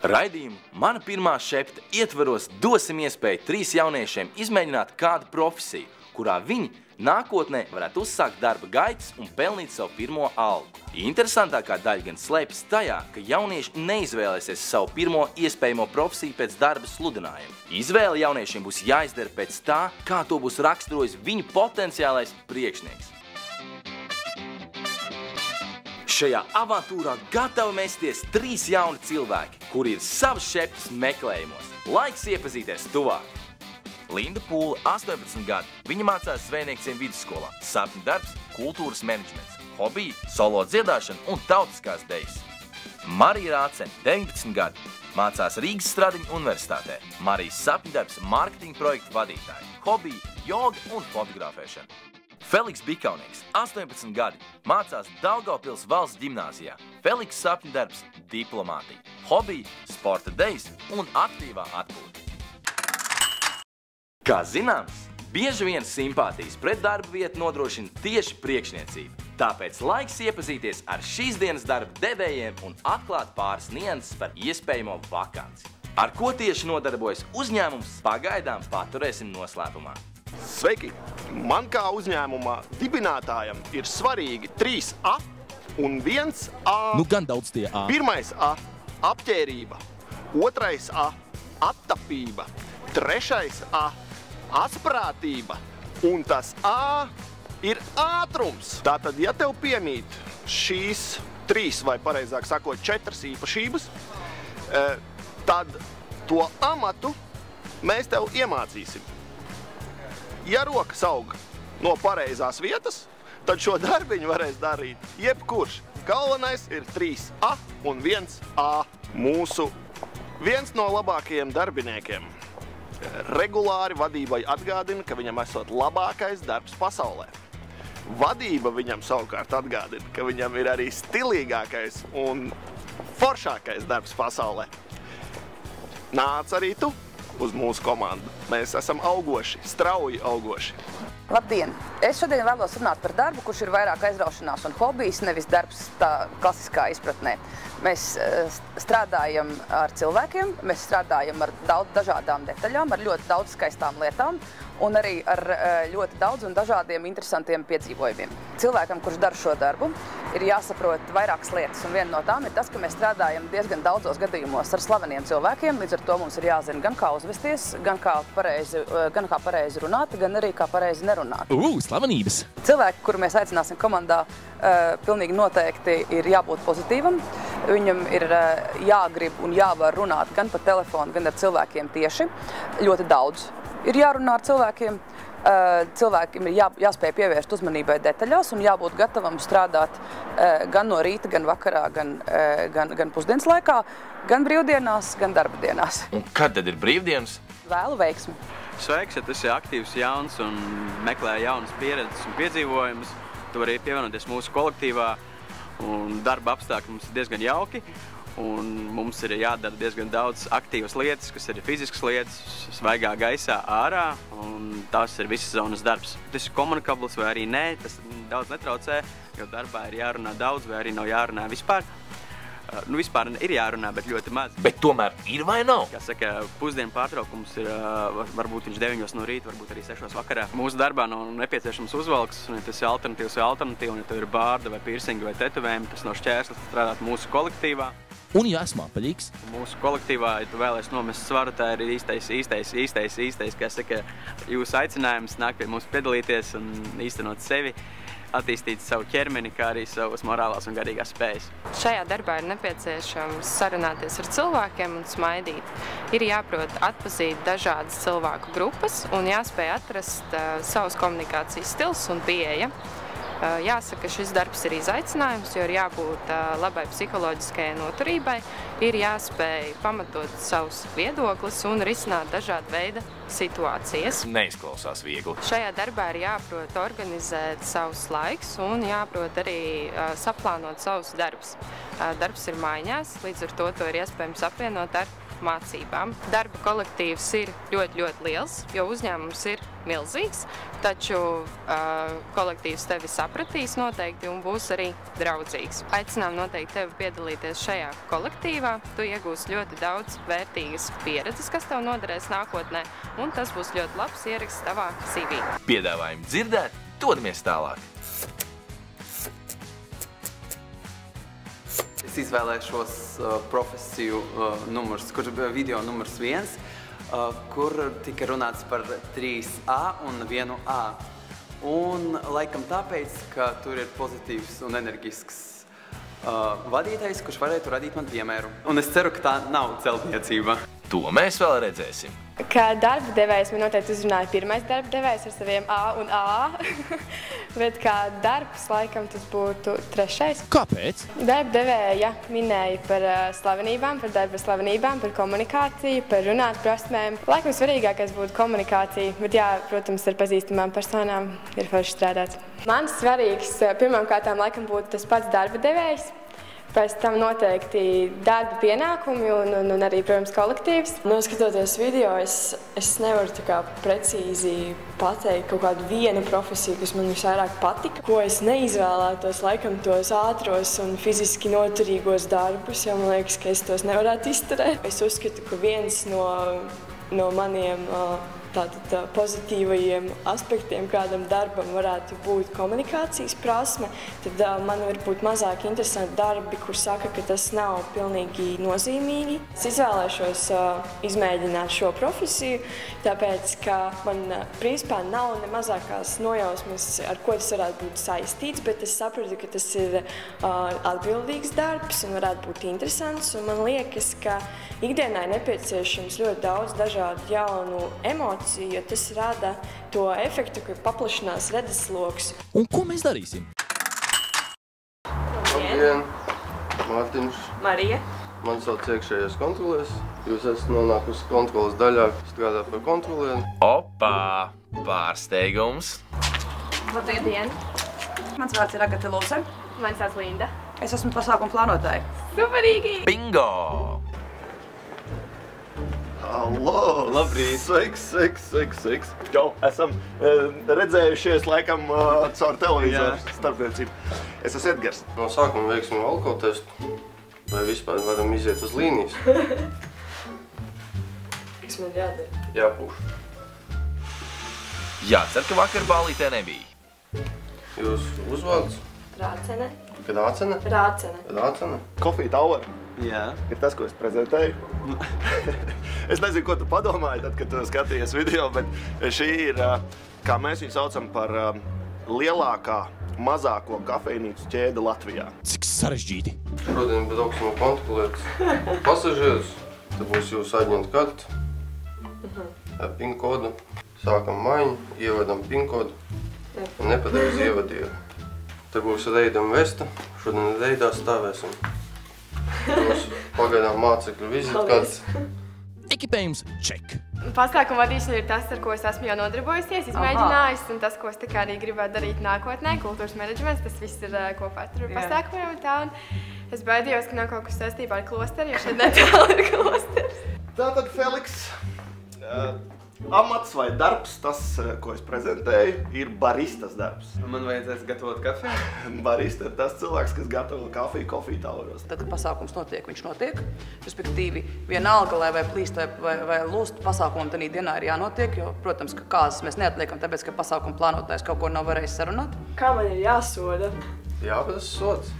Raidījumu Mana pirmā šepta ietvaros dosim iespēju 3 jauniešiem izmēģināt kādu profesiju, kurā viņi nākotnē varētu uzsākt darba gaitas un pelnīt savu pirmo algu. Interesantākā daļa gan slēpjas tajā, ka jaunieši neizvēlēsies savu pirmo iespējamo profesiju pēc darba sludinājuma. Izvēle jauniešiem būs jāizdara pēc tā, kā to būs raksturojis viņu potenciālais priekšnieks. Šajā avantūrā gatavi mesties 3 jauni cilvēki, kuri ir savas šeptas meklējumos. Laiks iepazīties tuvāk! Linda Pūle, 18 gadi. Viņa mācās Zvejniekiem vidusskolā. Sapņu darbs – kultūras menedžments. Hobiji – solo dziedāšana un tautiskās dejas. Marija Rācene, 19 gadi. Mācās Rīgas Stradiņu universitātē. Marijas sapņu darbs – mārketinga projektu vadītāja. Hobiji – joga un fotografēšana. Feliks Bikaunieks, 18 gadi, mācās Daugavpils valsts ģimnāzijā. Feliks sapņu darbs – diplomātija. Hobiji – sporta dejas un aktīvā atpūta. Kā zināms, bieži vien simpātijas pret darba vietu nodrošina tieši priekšniecība. Tāpēc laiks iepazīties ar šīs dienas darba devējiem un atklāt pāris nianses par iespējamo vakanci. Ar ko tieši nodarbojas uzņēmums, pagaidām paturēsim noslēpumā. Sveiki! Man kā uzņēmuma dibinātājam ir svarīgi 3 A un 1 A. Nu gan daudz tie A. Pirmais A – apģērība, 2. A – attapība, 3. A – asprātība un tas A ir ātrums. Tātad, ja tev piemīt šīs 3 vai pareizāk sakot 4 īpašības, tad to amatu mēs tev iemācīsim. Ja rokas aug no pareizās vietas, tad šo darbiņu varēs darīt jebkurš. Galvenais ir 3 A un 1 A. Mūsu viens no labākajiem darbiniekiem regulāri vadībai atgādina, ka viņam esot labākais darbs pasaulē. Vadība viņam savukārt atgādina, ka viņam ir arī stilīgākais un foršākais darbs pasaulē. Nāc arī tu uz mūsu komandu. Mēs esam augoši, strauji augoši. Labdien! Es šodien vēlos runāt par darbu, kurš ir vairāk aizraušanās un hobijs, nevis darbs tā klasiskā izpratnē. Mēs strādājam ar cilvēkiem, mēs strādājam ar daudz dažādām detaļām, ar ļoti daudz skaistām lietām un arī ar ļoti daudz un dažādiem interesantiem piedzīvojumiem. Cilvēkam, kurš dara šo darbu, ir jāsaprot vairākas lietas, un viena no tām ir tas, ka mēs strādājam diezgan daudzos gadījumos ar slaveniem cilvēkiem, līdz ar to mums ir jāzina gan kā uzvesties, gan kā pareizi runāt, gan arī kā pareizi nerunāt. Slavenības! Cilvēki, kuru mēs aicināsim komandā, pilnīgi noteikti ir jābūt pozitīvam. Viņam ir jāgrib un jāvar runāt gan pa telefonu, gan ar cilvēkiem tieši. Ļoti daudz ir jārunā ar cilvēkiem. Cilvēkiem ir jāspēj pievērst uzmanībai detaļās un jābūt gatavam strādāt gan no rīta, gan vakarā, gan pusdienas laikā, gan brīvdienās, gan darba dienās. Un kad tad ir brīvdienas? Vēlu veiksmi! Sveiks, ja tu esi aktīvs, jauns un meklē jaunas pieredzes un piedzīvojumus. Tu vari pievienoties mūsu kolektīvā un darba apstākļi mums ir diezgan jauki. Un mums ir jādara diezgan daudz aktīvas lietas, kas ir fiziskas lietas, svaigā gaisā ārā, un tas ir visas zonas darbs. Tas ir komunikabls vai arī nē, tas daudz netraucē, jo darbā ir jārunā daudz vai arī nav jārunā vispār. Nu, vispār ir jārunā, bet ļoti maz. Bet tomēr ir vai nav? Kā saka, pusdienu pārtraukums ir, varbūt viņš 9 no rīta, varbūt arī 6 vakarā. Mūsu darbā nav nepieciešams uzvalks, un ja tas ir alternatīvs vai alternatīva, un ja tev ir bārda vai piercingi vai tetovējumi, tas nav šķērslis strādāt mūsu kolektīvā. Un ja esmu apaļīgs? Mūsu kolektīvā, ja tu vēlies nomest svaru, tā ir īstais, kā saka, jūsu aicinājums nāk pie mums piedalīties un īstenot sevi, attīstīt savu ķermeni, kā arī savas morālās un garīgās spējas. Šajā darbā ir nepieciešams sarunāties ar cilvēkiem un smaidīt. Ir jāprot atpazīt dažādas cilvēku grupas un jāspēj atrast savus komunikācijas stils un pieeja. Jāsaka, šis darbs ir izaicinājums, jo ir jābūt labai psiholoģiskajai noturībai, ir jāspēj pamatot savus viedoklis un risināt dažādu veidu situācijas. Neizklausās viegli. Šajā darbā ir jāprot organizēt savus laikus un jāprot arī saplānot savus darbus. Darbs ir maiņās, līdz ar to ir iespējams apvienot ar mācībām. Darba kolektīvs ir ļoti liels, jo uzņēmums ir milzīgs, taču kolektīvs tevi sapratīs noteikti un būs arī draudzīgs. Aicinām noteikti tevi piedalīties šajā kolektīvā. Tu iegūsi ļoti daudz vērtīgas pieredzes, kas tev noderēs nākotnē, un tas būs ļoti labs ieraksts tavā CV. Piedāvājumi dzirdēt, dodamies tālāk. Es izvēlēšos profesiju numurs, kur video numurs 1, kur tika runāts par 3A un 1A. Un laikam tāpēc, ka tur ir pozitīvs un enerģisks vadītājs, kurš varētu radīt man piemēru. Un es ceru, ka tā nav celtniecība. To mēs vēl redzēsim. Kā darba devējs man noteikti uzrunāja pirmais darba devējs ar saviem A un A, bet kā darbs laikam tas būtu 3. Kāpēc? Darba devēja minēja par slavenībām, par darba slavenībām, par komunikāciju, par runāt prasmēm. Laikam svarīgākais būtu komunikācija, bet jā, protams, ar pazīstamām personām ir forši strādāt. Man svarīgs pirmām kārtām laikam būtu tas pats darba devējs. Pēc tam noteikti darba pienākumi un arī, protams, kolektīvs. Skatoties video, es nevaru tā kā precīzi pateikt kaut kādu vienu profesiju, kas man visvairāk patika. Ko es neizvēlētos, laikam tos ātros un fiziski noturīgos darbus, jo man liekas, ka es tos nevarētu izturēt. Es uzskatu, ka viens no maniem pozitīvajiem aspektiem kādam darbam varētu būt komunikācijas prasme, tad man var būt mazāk interesanti darbi, kur saka, ka tas nav pilnīgi nozīmīgi. Es izvēlēšos izmēģināt šo profesiju, tāpēc, ka man principā nav ne mazākās nojausmas, ar ko tas varētu būt saistīts, bet es saprotu, ka tas ir atbildīgs darbs un varētu būt interesants. Un man liekas, ka ikdienā ir nepieciešams ļoti daudz dažādu jaunu emociju, jo tas rada to efektu, ka paplašinās redzesloks. Un ko mēs darīsim? Labdien! Mārtiņš. Marija. Man sauc iekšējais kontrolieris. Jūs esat nonākusi kontrolas daļā, strādā par kontrolieri. Opā! Pārsteigums! Labdien! Mans vārds ir Agate Lūse. Mani sauc Linda. Es esmu pasākumu plānotāja. Superīgi! Bingo! Allo! Labrīt! Sveiks! Jau esam redzējušies laikam caur televizoru starpniecību. Es esmu Edgars. No sākuma veiksim alkotestu, vai vispār varam iziet uz līnijas? Kas man jādara? Jāpūš. Jācer, ka vakar ballītē nebija. Jūs uzvārds? Rācene. Rācene? Rācene. Coffee Tower. Jā. Ir tas, ko es prezentēju. Es nezinu, ko tu padomāji, tad, kad tu skatījies video, bet šī ir, kā mēs viņu saucam, par lielākā, mazāko kafejnīcu ķēdi Latvijā. Cik sarežģīti. Šodien brauksim kontrolēt pasažierus. Tad būs jūsu aģenta karta ar PIN kodu. Sākam maiņu, ievadam PIN kodu un nepareizi ievadīju. Te būs reidam vesta. Šodien reidā stāvēsim. Būs pagaidām mācekļu vizītkartes. Ekipējums ček. Pasākuma vadīšana ir tas, ar ko es esmu jau nodarbojusies, izmēģinājis, un tas, ko es arī gribētu darīt nākotnē, kultūras menedžments, tas viss ir kopā ar pasākumiem un tā. Un es baidījos, ka nav kaut kas saistībā ar klosteri, jo šeit netālu ir klosters. Tātad, Feliks, amats vai darbs, tas, ko es prezentēju, ir baristas darbs. Man vajadzēs gatavot kafiju? Barista ir tas cilvēks, kas gatavo kafiju Coffee Toweros. Tad, kad pasākums notiek, viņš notiek. Respektīvi, vienalga, lai vai plīst vai lūst, pasākumam tanī dienā ir jānotiek, jo, protams, ka kāzas mēs neatliekam, tāpēc, ka pasākuma plānotājs kaut ko nav varējis sarunāt. Kā man ir jāsoda? Jāprasa sods,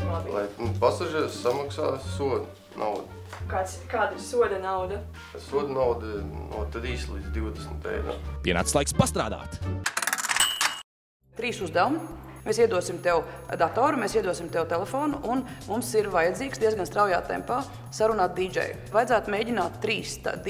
Labi. lai pasažieris samaksā sodu naudu. Kāda ir soda nauda? Soda nauda no 3 līdz 20 eiro. Pienācis laiks pastrādāt. 3 uzdevumi. Mēs iedosim tev datoru, mēs iedosim tev telefonu, un mums ir vajadzīgs diezgan straujā tempā sarunāt dīdžeju. Vajadzētu mēģināt 3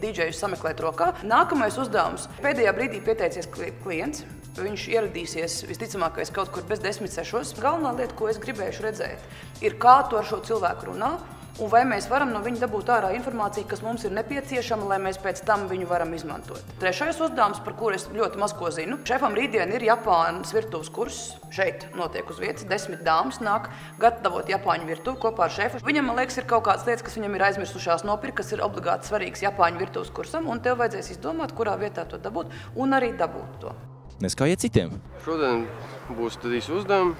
dīdžejus sameklēt rokā. Nākamais uzdevums. Pēdējā brīdī pieteicies klients. Viņš ieradīsies visticamākais kaut kur bez 10:06. Galvenā lieta, ko es gribēšu redzēt, ir kā tu ar šo cilvēku runā, un vai mēs varam no viņa dabūt ārā informāciju, kas mums ir nepieciešama, lai mēs pēc tam viņu varam izmantot. Trešais uzdevums, par kuru es ļoti maz ko zinu. Šefam rītdien ir Japānas virtuves kurss. Šeit notiek uz vietas. 10 dāmas nāk gatavot Japāņu virtuvi kopā ar šefu. Viņam, man liekas, ir kaut kādas lietas, kas viņam ir aizmirsušās nopirkt, kas ir obligāti svarīgs Japāņu virtuves kursam, un tev vajadzēs izdomāt, kurā vietā to dabūt, un arī dabūt to. Neskājiet citiem. Šodien būs 3 uzdevumi.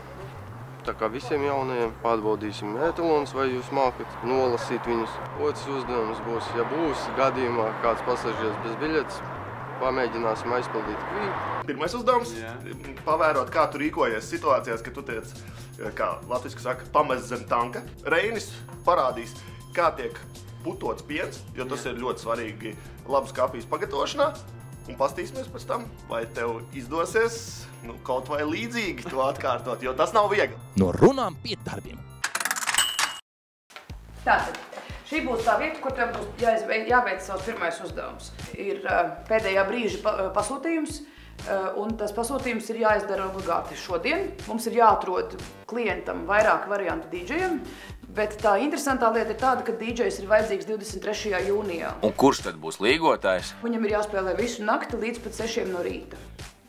Tā kā visiem jaunajiem pārbaudīsim etalonus, vai jūs mākat nolasīt viņus. Otrs uzdevums būs, ja būs gadījumā kāds pasažieris bez biļetes, pamēģināsim aizpildīt kvītu. Pirmais uzdevums – pavērot, kā tu rīkojies situācijās, ka tu tiec, kā latviski saka, pamest zem tanka. Reinis parādīs, kā tiek putots piens, jo tas ir ļoti svarīgi labas kafijas pagatavošanā. Un pastīsimies pēc tam, vai tev izdosies kaut vai līdzīgi to atkārtot, jo tas nav viegli. No runām pie darbiem. Tātad, šī būs tā vieta, kur tev būs jāveic savs pirmais uzdevums. Ir pēdējā brīža pasūtījums, un tas pasūtījums ir jāizdara obligāti šodien. Mums ir jāatrod klientam vairāk variantu dīdžejiem, bet tā interesantā lieta ir tāda, ka dīdžejs ir vajadzīgs 23. jūnijā. Un kurš tad būs līgotājs? Viņam ir jāspēlē visu nakti līdz pat 6 no rīta.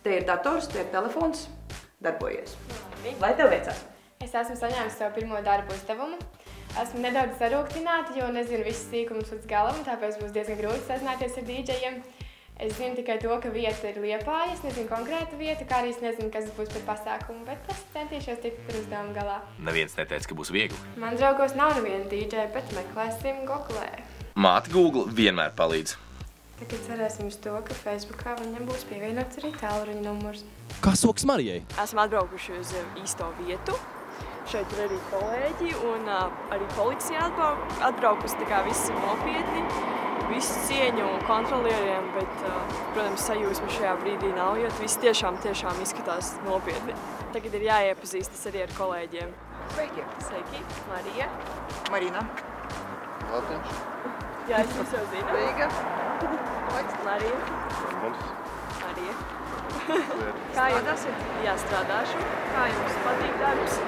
Te ir dators, te ir telefons, darbojies. Lai tev veicās? Es esmu saņēmusi savu pirmo darbu uzdevumu. Esmu nedaudz sarūktināta, jo nezinu visus sīkumus līdz galam, tāpēc būs diezgan grūti sazināties ar dīdžejiem. Es zinu tikai to, ka vieta ir Liepāja, es nezinu konkrētu vietu, kā arī es nezinu, kas būs par pasākumu, bet es centīšos tikt par uzdevumu galā. Neviens neteica, ka būs viegli. Man draugos nav neviena dīdžeja, bet meklēsim Googlē. Māte Google vienmēr palīdz. Tagad cerēsim uz to, ka Facebookā viņam būs pievienots arī tālruņa numurs. Kā sokas Marijai? Esam atbraukuši uz īsto vietu. Šeit ir arī kolēģi un arī policija atbraukusi, tā kā viss ir nopietni. Visu cieņu kontrolieriem, bet, protams, sajūsma šajā brīdī nav, jo viss tiešām izskatās nopietni. Tagad ir jāiepazīstas arī ar kolēģiem. Sveiki! Sveiki! Marija. Marina. Mārtiņš. Jā, es jūs jau zinu. Veiga. Marija. Marija. Kā jums? Jā, strādāšu. Kā jums patīk darbs?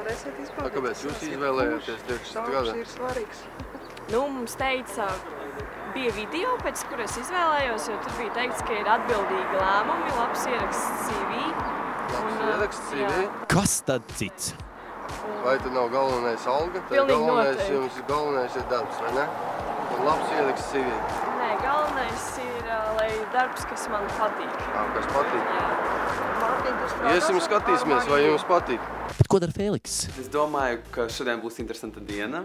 Kāpēc jūs izvēlējāties tieši strādāt? Ir svarīgs. Mums teica, bija video, pēc kuras izvēlējos, jo tur bija teikts, ka ir atbildīgi lēmumi, labs ieraksts CV. Labs ieraksts CV? Kas tad cits? Vai tad nav galvenais alga? Pilnīgi noteikti. Jums galvenais ir darbs, vai ne? Un labs ieraksts CV. Nē, galvenais ir, lai darbs, kas man patīk. Kas patīk? Jā. Iesim skatīsimies, vai jums patīk. Bet ko dara Fēliks? Es domāju, ka šodien būs interesanta diena,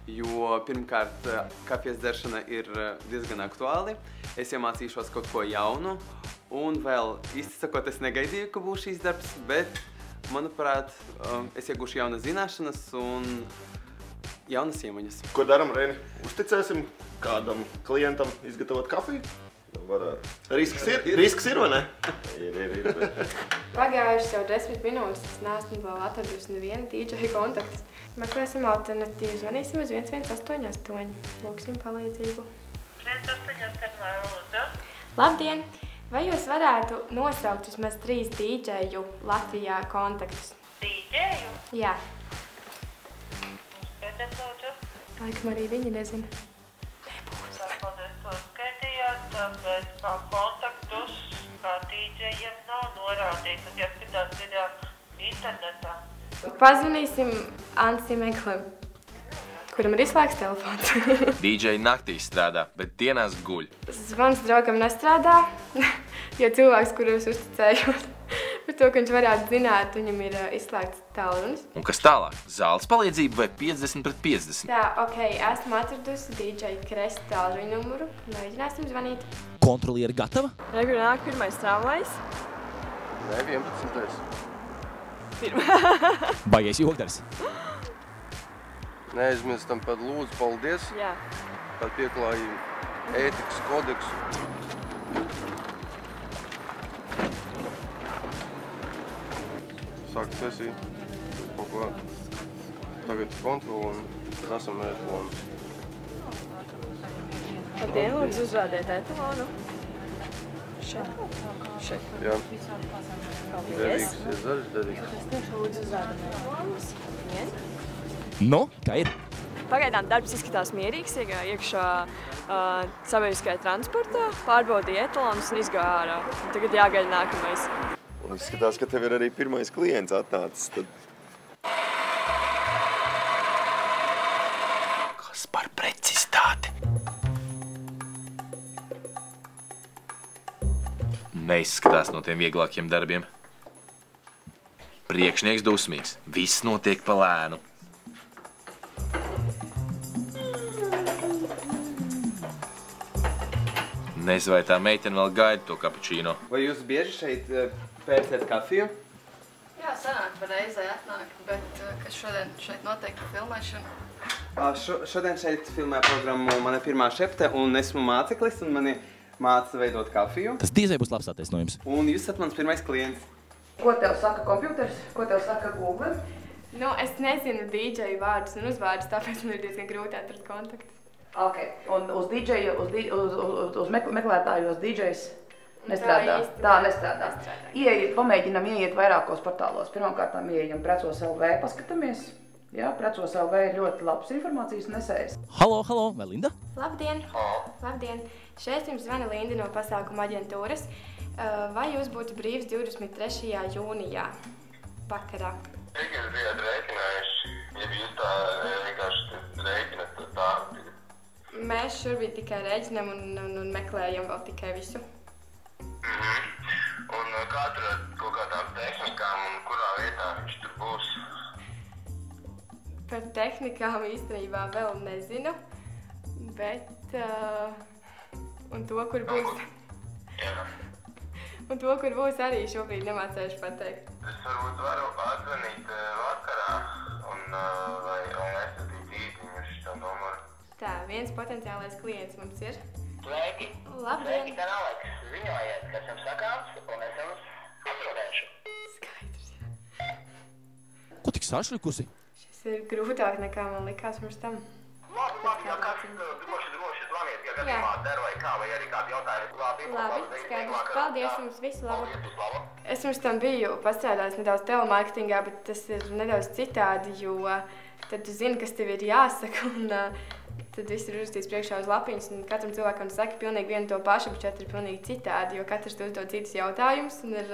jo pirmkārt kafijas dzeršana ir diezgan aktuāli. Es iemācīšos kaut ko jaunu, un vēl īsti sakot, es negaidīju, ka būs šīs darbs, bet, manuprāt, es iegūšu jaunas zināšanas un jaunas iemaņas. Ko daram, Reini? Uzticēsim kādam klientam izgatavot kafiju? Risks ir, vai ne? Ir. Pagājušas jau 10 minūtes, es neesmu vēl atradusi nevienu dīdžeja kontaktus. Meklēsim alternatīvu, zvanīsim uz 1188. Lūksim palīdzību. 1188, lūdzu. Labdien! Vai jūs varētu nosaukt vismaz 3 dīdžeju Latvijā kontaktus? Dīdžeju? Jā. Skaitiet, lūdzu. Laikam arī viņi nezina. Paldies, to skaitījāt, bet kā kontaktus, kā dīdžejiem nav norādīts, un ja skatāt ir internetā. Pazvanīsim Ansim Eklim, kuram ir izslēgts telefons. DJ naktīs strādā, bet dienās guļ. Zvans draugam nestrādā, jo cilvēks, kuros uzticējos, par to, ka viņš varētu zināt, viņam ir izslēgts tālrunis. Un kas tālāk? Zāles palīdzība vai 50/50? Tā, ok, esmu atradusi DJ Kresta tālruņa numuru. Mēģināsim zvanīt. Kontrolieri gatava? Rekur nāk pirmais tramvajs. Nē, 11. Baigais jokdars. Neaizmirstam par lūdzu paldies. Jā. Par pieklājību ētikas kodeksu. Sākt sesiju. Kaut ko tagad kontrolu un esam etalonu. Labdien, lūdzu uzrādiet etalonu. Šeit. Jā. Paldies. Zaļš, derīgs. Nu, kā ir? Pagaidām darbs izskatās mierīgs, iegāja iekšā sabiedriskajā transportā, pārbaudīja etalonus un izgāja ārā. Tagad jāgaida nākamais. Un izskatās, ka tev ir arī pirmais klients atnācis. Tad... Kas par precizitāti? Neizskatās no tiem vieglākiem darbiem. Priekšnieks dusmīgs. Viss notiek pa lēnu. Nezinu, vai tā meitene vēl gaida to kapučīno. Vai jūs bieži šeit pērciet kafiju? Jā, sanāk pa reizē atnākt, bet kas šodien šeit notiek filmēšana? Šodien šeit filmē programmu mana pirmā šepte, un esmu māceklis, un mani māca veidot kafiju. Tas diezai būs labs attaisnojums. Un jūs esat mans pirmais klients. Ko tev saka kompjuters? Ko tev saka Google? Nu, es nezinu DJ vārdus un uzvārdus, tāpēc man ir diezgan grūti atrast kontaktus. Ok, un uz DJ, uz meklētājos DJs nestrādā? Tā nestrādā. Pamēģinam ieiet vairākos portālos. Pirmkārtām ieejam Precos LV, paskatāmies. Jā, Precos LV ir ļoti labs informācijas nesējs. Halo, vai Linda? Labdien! Labdien! Šeit jums zvana Linda no pasākuma aģentūras. Vai jūs būtu brīvs 23. jūnijā vakarā? Cik jūs bijāt rēķinājuši, ja jūs tā vienkārši rēķinat tā? Mēs šobrīd tikai rēķinam un meklējam vēl tikai visu. Un kā tur ar kaut kādām tehnikām un kurā vietā viņš tur būs? Par tehnikām īstenībā vēl nezinu, bet un to, kur būs. Un to, kur būs arī šobrīd nemācējuši pateikt. Es varbūt varu atzvanīt vakarā un vai nesatīt īziņu šo numuru. Tā, viens potenciālais klients mums ir. Sveiki! Labdien! Sveiki, gan Aleks! Ziņojiet, kas jums sakāms, un es jums atbildēšu. Skaidrs, jā. Ko tik sašļukusi? Šis ir grūtāk nekā man likās pirms tam. Labi, ja kāds droši zvaniet, ja gadījumā der vai kā, vai arī kādi jautājumi. Labi, skaidrs. Paldies jums, visu labu. Es pirms tam biju pastrādājis nedaudz telemarketingā, bet tas ir nedaudz citādi, jo tad tu zini, kas tev ir jāsaka, un tad viss ir uzrakstīts priekšā uz lapiņas, un katram cilvēkam saka pilnīgi vienu to pašu, bet šeit ir pilnīgi citādi, jo katrs tu uzdod citus jautājumus, un ir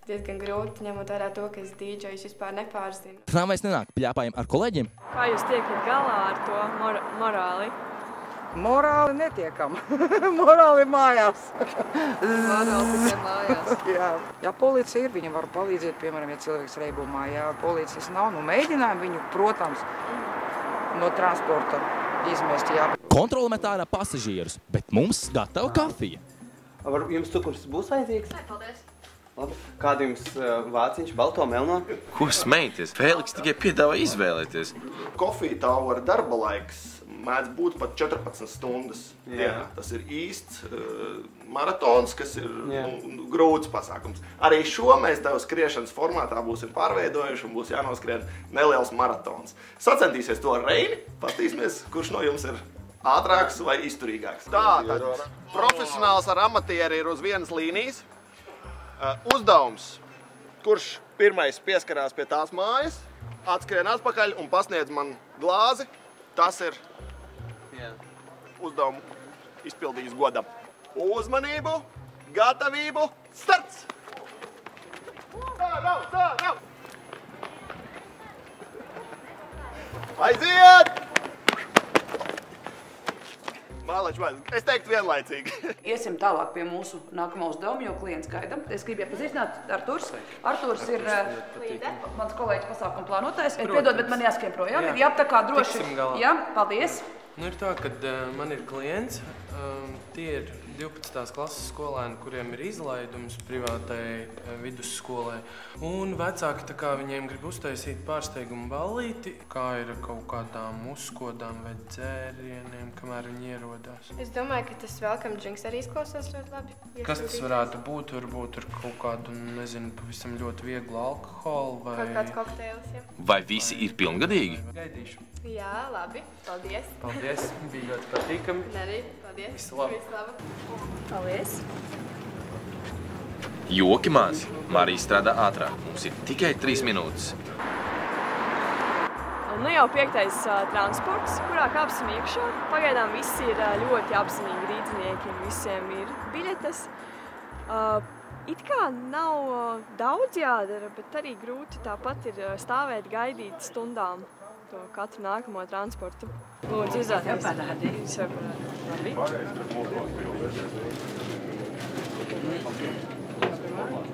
diezgan grūti, ņemot vērā to, ka es DJs vispār nepārzinu. Tramvajs nenāk, pļāpājam ar kolēģiem? Kā jūs tiekat galā ar to morāli? Morāli netiekam. Morāli mājās. Morāli tikai mājās. Jā. Ja policija ir, viņa var palīdzēt, piemēram, ja cilvēks reibumā. Ja policijas nav, nu mēģinājumi viņu, protams, no transporta izmest. Jā. Kontrole met ārā pasažierus, bet mums gatava kafija. Jums cukurs būs vajadzīgs? Nē, paldies. Labi. Kādu jums vāciņš, balto, melno? Ko smēties? Fēliks tikai piedāvā izvēlēties. Coffee Tower darba laiks mēdz būt pat 14 stundas dienā. Tas ir īsts maratons, kas ir grūts pasākums. Arī šo mēs tev skriešanas formātā būsim pārveidojuši un būs jānoskrien neliels maratons. Sacensties to ar Reini, paskatīsimies, kurš no jums ir ātrāks vai izturīgāks. Tātad, profesionāls ar amatieri ir uz vienas līnijas. Uzdevums, kurš pirmais pieskarās pie tās mājas, atskrien atpakaļ un pasniedz man glāzi, tas ir uzdevumu izpildījis godam. Uzmanību, gatavību, starts! Tā! Aiziet! Es teiktu vienlaicīgi. Iesim tālāk pie mūsu nākamā uzdevuma, jo klients gaida. Es gribu iepazīstināt Arturs. Arturs ir mans kolēģis pasākuma plānotājs. Piedod, bet man jāskrien projām. Ir jāaptakā droši. Jā, paldies. Nu ir tā, kad man ir klients. Tie ir 12. klases skolēni, kuriem ir izlaidums privātai vidusskolai. Un vecāki tā kā viņiem grib uztaisīt pārsteigumu ballīti, kā ir kaut kādām uzkodām vai dzērieniem, kamēr viņi ierodās. Es domāju, ka tas welcome drinks arī izklausās ļoti labi. Kas tas varētu būt? Varbūt ar kaut kādu, nezinu, pavisam ļoti vieglu alkoholu vai... Kaut kāds kokteilis, jā. Vai visi ir pilngadīgi? Gaidīšu. Jā, labi. Paldies. Paldies. Bija ļoti patīkami. Arī. Paldies. Visu labu. Paldies. Joki mazi. Marija strādā ātrāk. Mums ir tikai 3 minūtes. Nu jau 5. transports, kurā kāpsim iekšā. Pagaidām visi ir ļoti apzinīgi rīdzinieki un visiem ir biļetes. It kā nav daudz jādara, bet arī grūti tāpat ir stāvēt, gaidīt stundām to katru nākamo transportu. Lūdzu, izrādīties.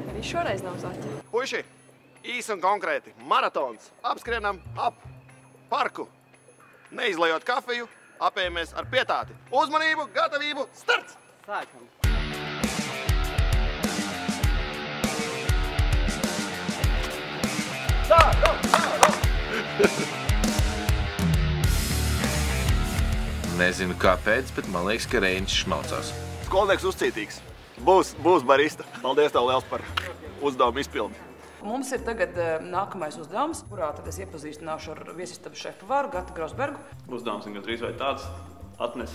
Arī šoreiz nav zaķi. Puiši, īsi un konkrēti. Maratons. Apskrienam ap parku. Neizlejot kafiju, apējamies ar pietāti. Uzmanību, gatavību, starts! Sākam! Nezinu kāpēc, bet man liekas, ka Reinis šmaucās. Skolnieks uzcītīgs. Būs barista. Paldies tev liels par uzdevumu izpildi. Mums ir tagad nākamais uzdevums, kurā tad es iepazīstināšu ar viesistabu šefpavāru Gati Grausbergu. Uzdevums ir gandrīz vai tāds atnes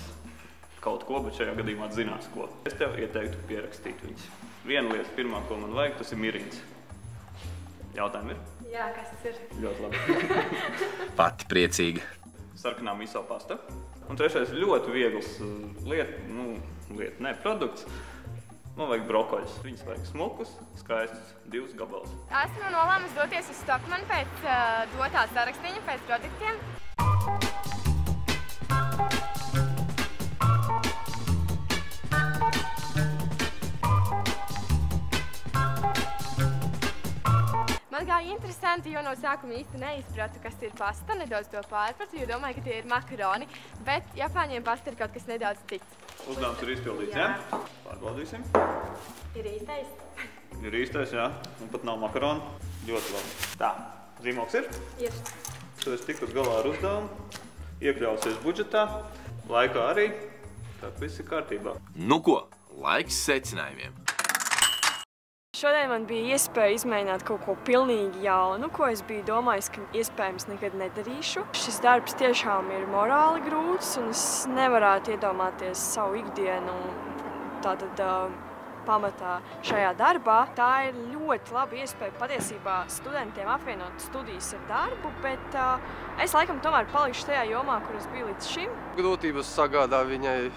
kaut ko, bet šajā gadījumā zinās ko. Es tev ieteiktu pierakstīt viņas. Viena lieta, pirmā, ko man vajag, tas ir mirīns. Jautājumi ir? Jā, kas tas ir? Ļoti labi. Pati priecīga. Sarkanā miso pasta. Un trešais ļoti viegls produkts. Man vajag brokoļus. Viņas vajag smukus, skaistus, 2 gabalus. Esmu nolēmusi doties uz Stokmanu pēc dotā sarakstiņa, pēc produktiem. Man kā interesanti, jo no sākuma īsti neizpratu, kas ir pasta, nedaudz to pārpratu, jo domāju, ka tie ir makaroni, bet Japāņiem pasta ir kaut kas nedaudz cits. Uzdevums ir izpildīts, jā? Pārbaudīsim. Ir īstais? Ir īstais, jā. Un pat nav makaroni. Ļoti labi. Tā, zīmoks ir? Ir. Tu esi tikus galā ar uzdevumu, iekļausies budžetā, laikā arī, tā viss ir kārtībā. Nu ko, laiks secinājumiem. Šodien man bija iespēja izmēģināt kaut ko pilnīgi jaunu, ko es biju domājis, ka iespējams nekad nedarīšu. Šis darbs tiešām ir morāli grūts, un es nevarētu iedomāties savu ikdienu tātad pamatā šajā darbā. Tā ir ļoti laba iespēja patiesībā studentiem apvienot studijas ar darbu, bet es laikam tomēr palikšu tajā jomā, kur es biju līdz šim. Grūtības sagādā viņai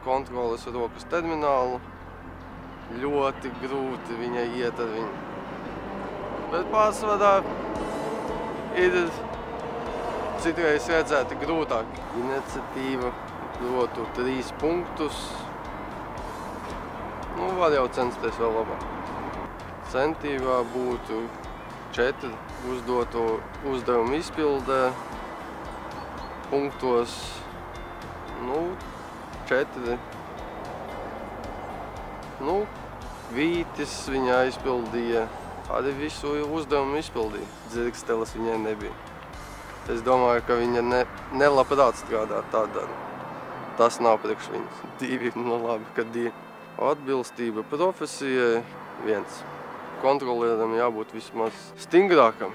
kontroles rokas terminālu. Ļoti grūti viņai iet ar viņu. Bet pārsvarā ir citreiz redzēti grūtāk. Iniciatīva dotu 3 punktus. Nu, var jau censties vēl labāk. Centībā būtu 4 uzdoto uzdevumu izpildē. Punktos, 4. Vītis viņa aizpildīja, arī visu uzdevumu izpildīja. Dzirksteles viņai nebija. Es domāju, ka viņa nelabprāt strādā tādā. Tas nav priekš viņas. 2, labi, ka 2. Atbilstība profesijai 1. Kontrolieram jābūt vismaz stingrākam,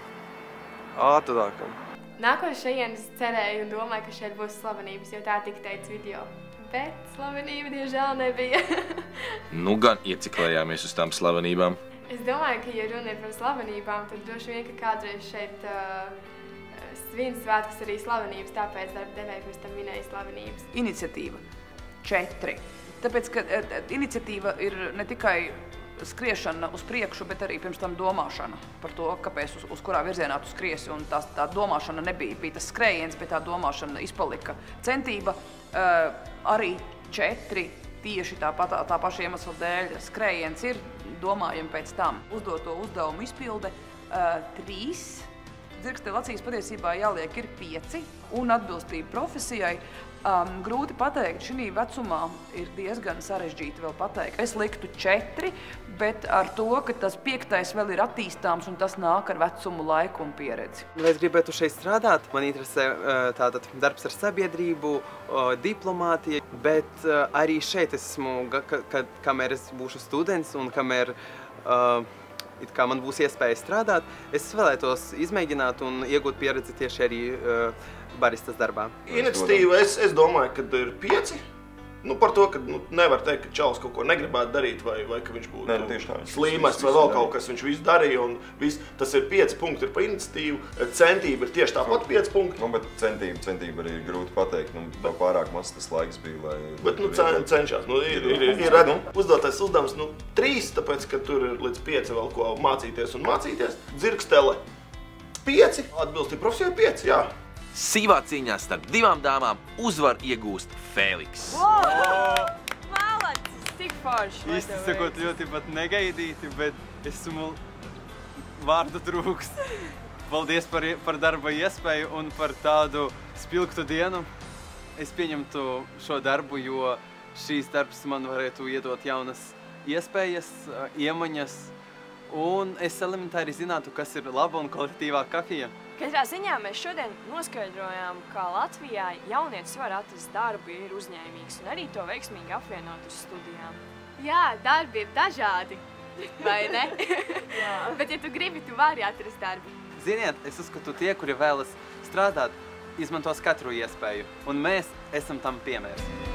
ātrākam. Nākot šajienes cerēju un domāju, ka šeit būs slavenības, jo tā tika teikts video. Bet slavenība, diemžēl, nebija. Nu gan ieciklējāmies uz tām slavenībām. Es domāju, ka, ja runa ir par slavenībām, tad droši vien, ka kādreiz šeit svin svētkus arī slavenības, tāpēc darba devēja pirms tam minēja slavenības. Iniciatīva 4. Tāpēc, ka iniciatīva ir ne tikai skriešana uz priekšu, bet arī pirms tam domāšana par to, kāpēc uz kurā virzienā tu skriesi. Un tā domāšana bija tas skrējiens, bet tā domāšana izpalika. Centība arī 4, tieši tā paša iemesla dēļ. Skrējiens ir, domājam pēc tam. Uzdoto uzdevumu izpilde 3. Dzirkstele acīs patiesībā jāliek ir 5. Un atbilstība profesijai. Grūti pateikt, šī vecumā ir diezgan sarežģīti vēl pateikt. Es liktu 4, bet ar to, ka tas 5. vēl ir attīstāms un tas nāk ar vecumu, laiku un pieredzi. Es gribētu šeit strādāt. Man interesē tātad darbs ar sabiedrību, diplomātija, bet arī šeit esmu, kamēr es būšu students un kamēr man būs iespēja strādāt, es vēlētos izmēģināt un iegūt pieredzi tieši arī baristas darbā. Iniciatīva, es domāju, ka ir 5. Nu, par to, ka nevar teikt, ka čalis kaut ko negribētu darīt, vai ka viņš būtu slīmests vai vēl kaut kas, viņš visu darīja, un tas ir 5 punkti ir pa iniciatīvu, centība ir tieši tāpat 5 punkti. Nu, bet centība arī ir grūti pateikt, pārāk maz tas laiks bija, lai... Bet, cenšās, ir uzdotais uzdevums, 3, tāpēc, ka tur ir līdz 5 vēl ko mācīties un mācīties. Dzirkstele 5, atbilstība profesijai 5, jā. Sīvā cīņā starp 2 dāmām uzvar iegūst Fēliks. Malacis, tik forši. Īsti sakot, ļoti pat negaidīti, bet esmu vārdu trūks. Paldies par darba iespēju un par tādu spilgtu dienu. Es pieņemtu šo darbu, jo šīs darbs man varētu iedot jaunas iespējas, iemaņas, un es elementāri zinātu, kas ir laba un kvalitatīvā kafija. Katrā ziņā mēs šodien noskaidrojām, ka Latvijā jaunietis var atrast darbu, ja ir uzņēmīgs, un arī to veiksmīgi apvienot uz studijām. Jā, darbi ir dažādi, vai ne? Jā. Bet ja tu gribi, tu vari atrast darbu. Ziniet, es uzskatu tie, kuri vēlas strādāt, izmantos katru iespēju, un mēs esam tam piemērs.